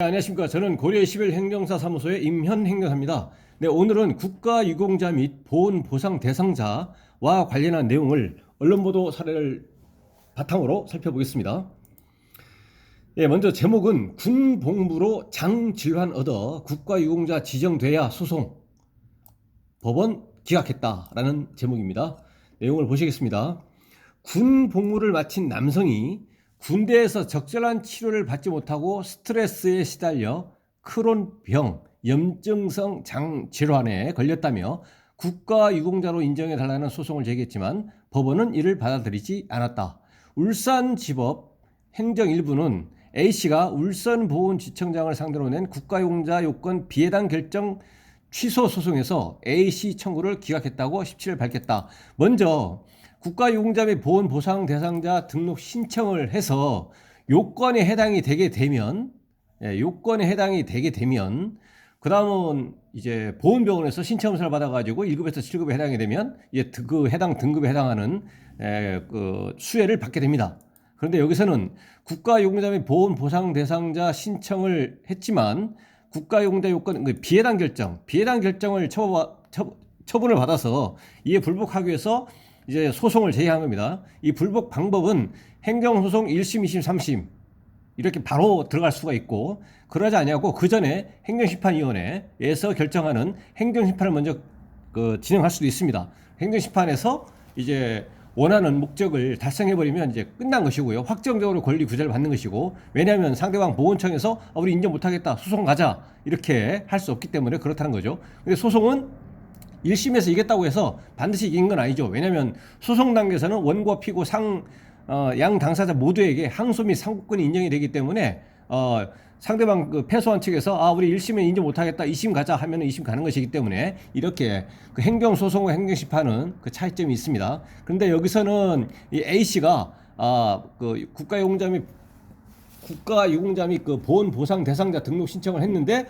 네, 안녕하십니까. 저는 고려 21 행정사 사무소의 임현 행정사입니다. 네, 오늘은 국가유공자 및 보훈보상 대상자와 관련한 내용을 언론보도 사례를 바탕으로 살펴보겠습니다. 예, 먼저 제목은 군복무로 장질환 얻어 국가유공자 지정돼야 소송 법원 기각했다라는 제목입니다. 내용을 보시겠습니다. 군복무를 마친 남성이 군대에서 적절한 치료를 받지 못하고 스트레스에 시달려 크론병, 염증성 장질환에 걸렸다며 국가유공자로 인정해달라는 소송을 제기했지만 법원은 이를 받아들이지 않았다. 울산지법 행정일부는 A씨가 울산보훈지청장을 상대로 낸 국가유공자 요건 비해당 결정 취소 소송에서 A씨 청구를 기각했다고 17일 밝혔다. 먼저 국가유공자 및 보훈보상 대상자 등록 신청을 해서 요건에 해당이 되게 되면 그 다음은 이제 보훈병원에서 신청서를 받아가지고 1급에서 7급에 해당이 되면 그 해당 등급에 해당하는 그 수혜를 받게 됩니다. 그런데 여기서는 국가유공자 및 보훈보상 대상자 신청을 했지만 국가유공자 요건 비해당 결정을 처분을 받아서 이에 불복하기 위해서 이제 소송을 제기한 겁니다. 이 불복 방법은 행정소송 1심, 2심, 3심 이렇게 바로 들어갈 수가 있고, 그러지 않냐고 그 전에 행정심판위원회에서 결정하는 행정심판을 먼저 진행할 수도 있습니다. 행정심판에서 이제 원하는 목적을 달성해버리면 이제 끝난 것이고요. 확정적으로 권리 구제를 받는 것이고, 왜냐하면 상대방 보훈청에서 우리 인정 못하겠다, 소송 가자 이렇게 할 수 없기 때문에 그렇다는 거죠. 근데 소송은 1심에서 이겼다고 해서 반드시 이긴 건 아니죠. 왜냐하면 소송 단계에서는 원고, 피고, 양 당사자 모두에게 항소 및 상고권이 인정이 되기 때문에 상대방 패소한 측에서 우리 1심에 인정 못하겠다, 2심 가자 하면 2심 가는 것이기 때문에 이렇게 행정소송과 행정심판은 그 차이점이 있습니다. 그런데 여기서는 이 A씨가 국가유공자 및 보훈보상 대상자 등록 신청을 했는데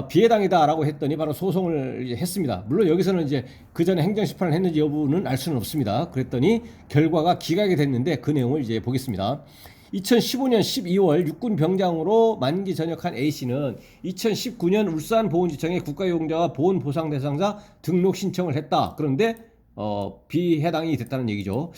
비해당이다라고 했더니 바로 소송을 했습니다. 물론 여기서는 이제 그 전에 행정심판을 했는지 여부는 알 수는 없습니다. 그랬더니 결과가 기각이 됐는데 그 내용을 이제 보겠습니다. 2015년 12월 육군병장으로 만기 전역한 A씨는 2019년 울산보훈지청에 국가유공자와 보훈보상 대상자 등록 신청을 했다. 그런데 비해당이 됐다는 얘기죠.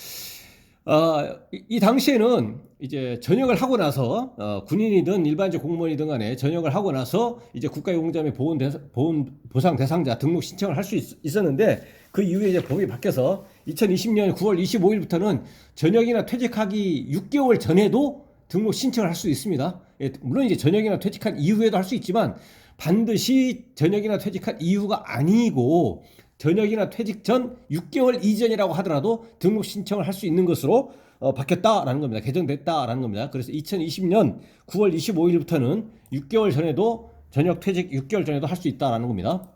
이 당시에는 이제 전역을 하고 나서 군인이든 일반적 공무원이든 간에 전역을 하고 나서 이제 국가유공자 및 보훈보상 대상자 등록 신청을 할 수 있었는데, 그 이후에 이제 법이 바뀌어서 2020년 9월 25일부터는 전역이나 퇴직하기 6개월 전에도 등록 신청을 할 수 있습니다. 물론 이제 전역이나 퇴직한 이후에도 할 수 있지만 반드시 전역이나 퇴직한 이후가 아니고 전역이나 퇴직 전 6개월 이전이라고 하더라도 등록 신청을 할 수 있는 것으로 바뀌었다라는 겁니다. 개정됐다라는 겁니다. 그래서 2020년 9월 25일부터는 6개월 전에도 전역 퇴직 6개월 전에도 할 수 있다라는 겁니다.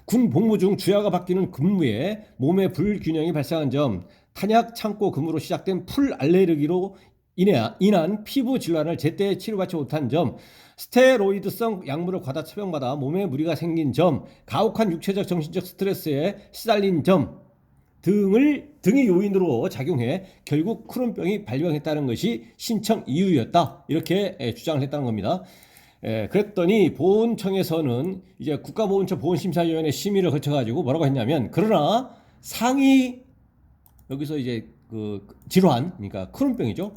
군 복무 중 주야가 바뀌는 근무에 몸의 불균형이 발생한 점, 탄약 창고 근무로 시작된 풀 알레르기로 인한 피부 질환을 제때 치료받지 못한 점, 스테로이드성 약물을 과다 처방받아 몸에 무리가 생긴 점, 가혹한 육체적 정신적 스트레스에 시달린 점 등이 요인으로 작용해 결국 크론병이 발병했다는 것이 신청 이유였다, 이렇게 주장을 했다는 겁니다. 그랬더니 보훈청에서는 이제 국가보훈처 보훈심사위원회 심의를 거쳐가지고 뭐라고 했냐면, 그러나 여기서 이제 질환, 그러니까 크론병이죠.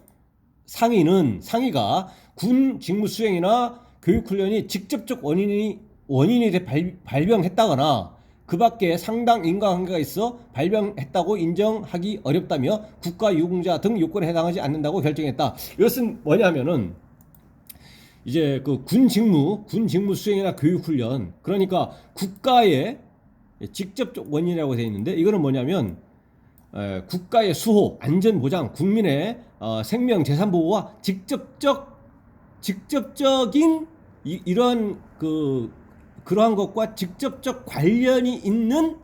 상위가 군 직무 수행이나 교육훈련이 직접적 원인이 돼 발병했다거나 그 밖에 상당 인과관계가 있어 발병했다고 인정하기 어렵다며 국가유공자 등 요건에 해당하지 않는다고 결정했다. 이것은 뭐냐면은 이제 군 직무 수행이나 교육훈련, 그러니까 국가의 직접적 원인이라고 되어 있는데, 이거는 뭐냐면 국가의 수호, 안전보장, 국민의 생명, 재산보호와 직접적인 이러한 그러한 것과 직접적 관련이 있는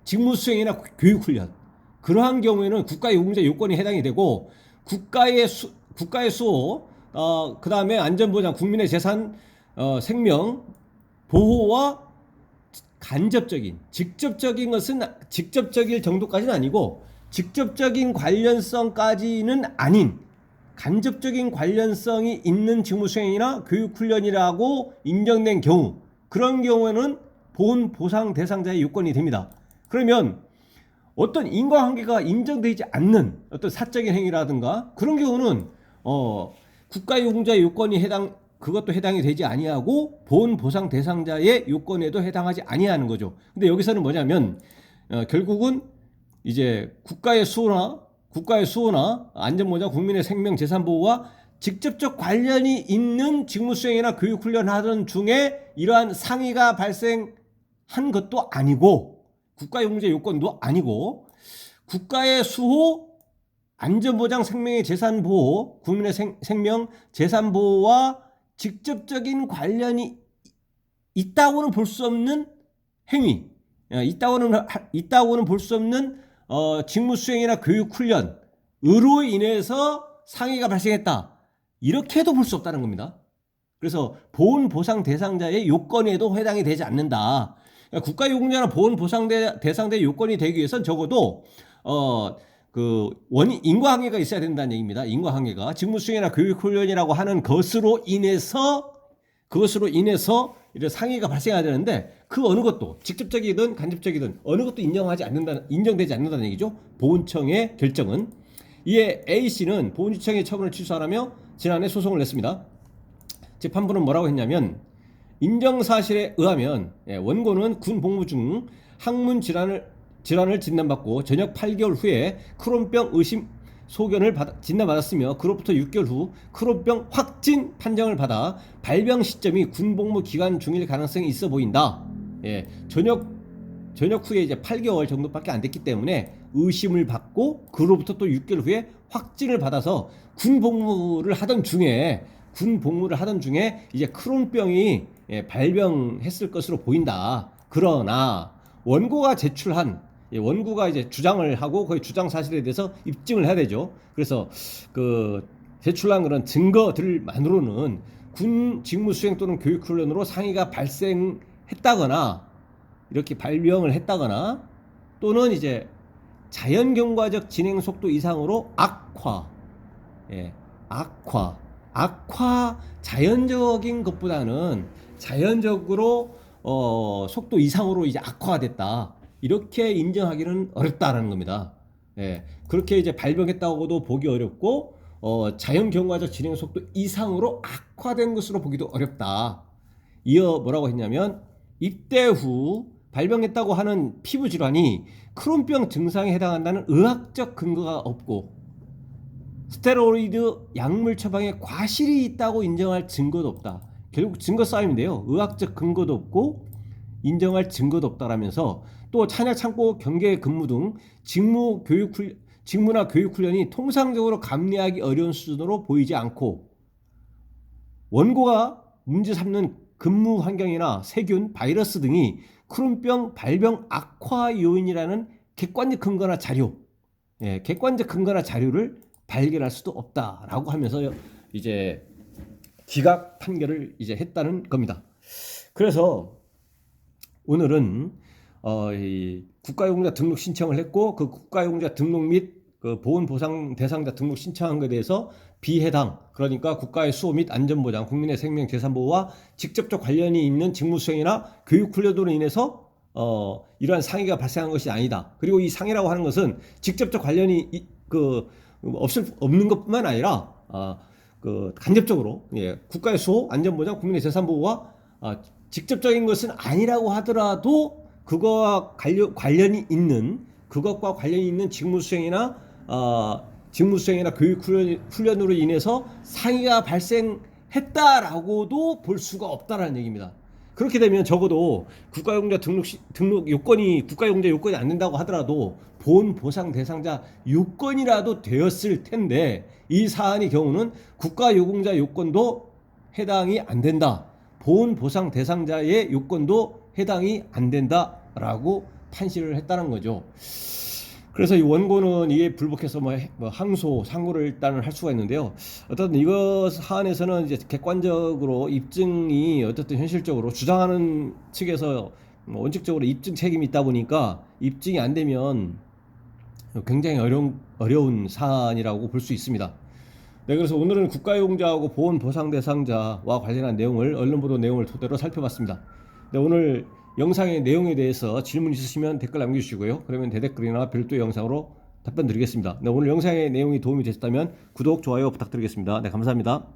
직무수행이나 교육훈련, 그러한 경우에는 국가유공자 요건이 해당이 되고, 국가의 수호, 그 다음에 안전보장, 국민의 재산, 생명 보호와 직접적인 것은 직접적일 정도까지는 아니고 직접적인 관련성까지는 아닌 간접적인 관련성이 있는 직무수행이나 교육훈련이라고 인정된 경우, 그런 경우에는 보훈 보상 대상자의 요건이 됩니다. 그러면 어떤 인과관계가 인정되지 않는 어떤 사적인 행위라든가 그런 경우는 국가유공자의 요건이 그것도 해당이 되지 아니하고 보훈 보상 대상자의 요건에도 해당하지 아니하는 거죠. 근데 여기서는 뭐냐면 결국은 이제 국가의 수호나 안전보장, 국민의 생명, 재산 보호와 직접적 관련이 있는 직무수행이나 교육훈련 하던 중에 이러한 상해가 발생한 것도 아니고, 국가용재 요건도 아니고, 국가의 수호, 안전보장, 생명의 재산 보호, 국민의 생명, 재산 보호와 직접적인 관련이 있다고는 볼 수 없는 행위, 있다고는 볼 수 없는 직무수행이나 교육훈련으로 인해서 상해가 발생했다, 이렇게도 볼 수 없다는 겁니다. 그래서 보훈보상 대상자의 요건에도 해당이 되지 않는다. 그러니까 국가유공자나 보훈보상 대상자의 요건이 되기 위해서는 적어도 인과관계가 있어야 된다는 얘기입니다. 인과관계가 직무수행이나 교육훈련이라고 하는 것으로 인해서 이런 상해가 발생해야 되는데, 그 어느 것도 직접적이든 간접적이든 어느 것도 인정되지 않는다는 얘기죠. 보훈청의 결정은. 이에 A씨는 보훈지청의 처분을 취소하라며 지난해 소송을 냈습니다. 재판부는 뭐라고 했냐면, 인정사실에 의하면 원고는 군 복무 중 항문 질환을 진단받고 전역 8개월 후에 크론병 의심 소견을 진단받았으며, 그로부터 6개월 후 크론병 확진 판정을 받아 발병 시점이 군복무 기간 중일 가능성이 있어 보인다. 전역 후에 이제 8개월 정도밖에 안 됐기 때문에 의심을 받고, 그로부터 또 6개월 후에 확진을 받아서 군복무를 하던 중에 이제 크론병이 발병했을 것으로 보인다. 그러나 원고가 이제 주장을 하고 거의 주장 사실에 대해서 입증을 해야 되죠. 그래서 제출한 그런 증거들만으로는 군 직무수행 또는 교육훈련으로 상해가 발생했다거나, 이렇게 발병을 했다거나, 또는 이제 자연경과적 진행 속도 이상으로 자연적인 것보다는 자연적으로 속도 이상으로 이제 악화됐다, 이렇게 인정하기는 어렵다라는 겁니다. 그렇게 이제 발병했다고도 보기 어렵고, 자연 경과적 진행 속도 이상으로 악화된 것으로 보기도 어렵다. 이어 뭐라고 했냐면, 입대 후 발병했다고 하는 피부 질환이 크론병 증상에 해당한다는 의학적 근거가 없고, 스테로이드 약물 처방에 과실이 있다고 인정할 증거도 없다. 결국 증거 싸움인데요. 의학적 근거도 없고 인정할 증거도 없다라면서, 또 찬약 창고 경계 근무 등 직무나 교육훈련이 통상적으로 감내하기 어려운 수준으로 보이지 않고, 원고가 문제 삼는 근무 환경이나 세균, 바이러스 등이 크론병 발병 악화 요인이라는 객관적 근거나 자료를 발견할 수도 없다라고 하면서 이제 기각 판결을 이제 했다는 겁니다. 그래서 오늘은 이 국가유공자 등록 신청을 했고, 그 국가유공자 등록 및 그 보훈보상 대상자 등록 신청한 것에 대해서 비해당, 그러니까 국가의 수호 및 안전보장, 국민의 생명, 재산보호와 직접적 관련이 있는 직무수행이나 교육훈련으로 인해서 이러한 상해가 발생한 것이 아니다. 그리고 이 상해라고 하는 것은 직접적 관련이 없는 것뿐만 아니라 간접적으로 국가의 수호, 안전보장, 국민의 재산보호와 직접적인 것은 아니라고 하더라도 그것과 관련이 있는 직무수행이나 교육훈련으로 인해서 상해가 발생했다라고도 볼 수가 없다라는 얘기입니다. 그렇게 되면 적어도 국가유공자 등록 요건이 국가유공자 요건이 안 된다고 하더라도 보훈보상 대상자 요건이라도 되었을 텐데, 이 사안의 경우는 국가유공자 요건도 해당이 안 된다, 보훈보상 대상자의 요건도 해당이 안 된다라고 판시를 했다는 거죠. 그래서 이 원고는 이에 불복해서 상고를 일단은 할 수가 있는데요. 어쨌든 이거 사안에서는 이제 객관적으로 입증이 어쨌든 현실적으로 주장하는 측에서 원칙적으로 입증 책임이 있다 보니까 입증이 안 되면 굉장히 어려운 사안이라고 볼 수 있습니다. 네, 그래서 오늘은 국가유공자하고 보훈보상 대상자와 관련한 내용을 언론 보도 내용을 토대로 살펴봤습니다. 네, 오늘 영상의 내용에 대해서 질문 있으시면 댓글 남겨주시고요. 그러면 대댓글이나 별도 영상으로 답변 드리겠습니다. 네, 오늘 영상의 내용이 도움이 되셨다면 구독, 좋아요 부탁드리겠습니다. 네, 감사합니다.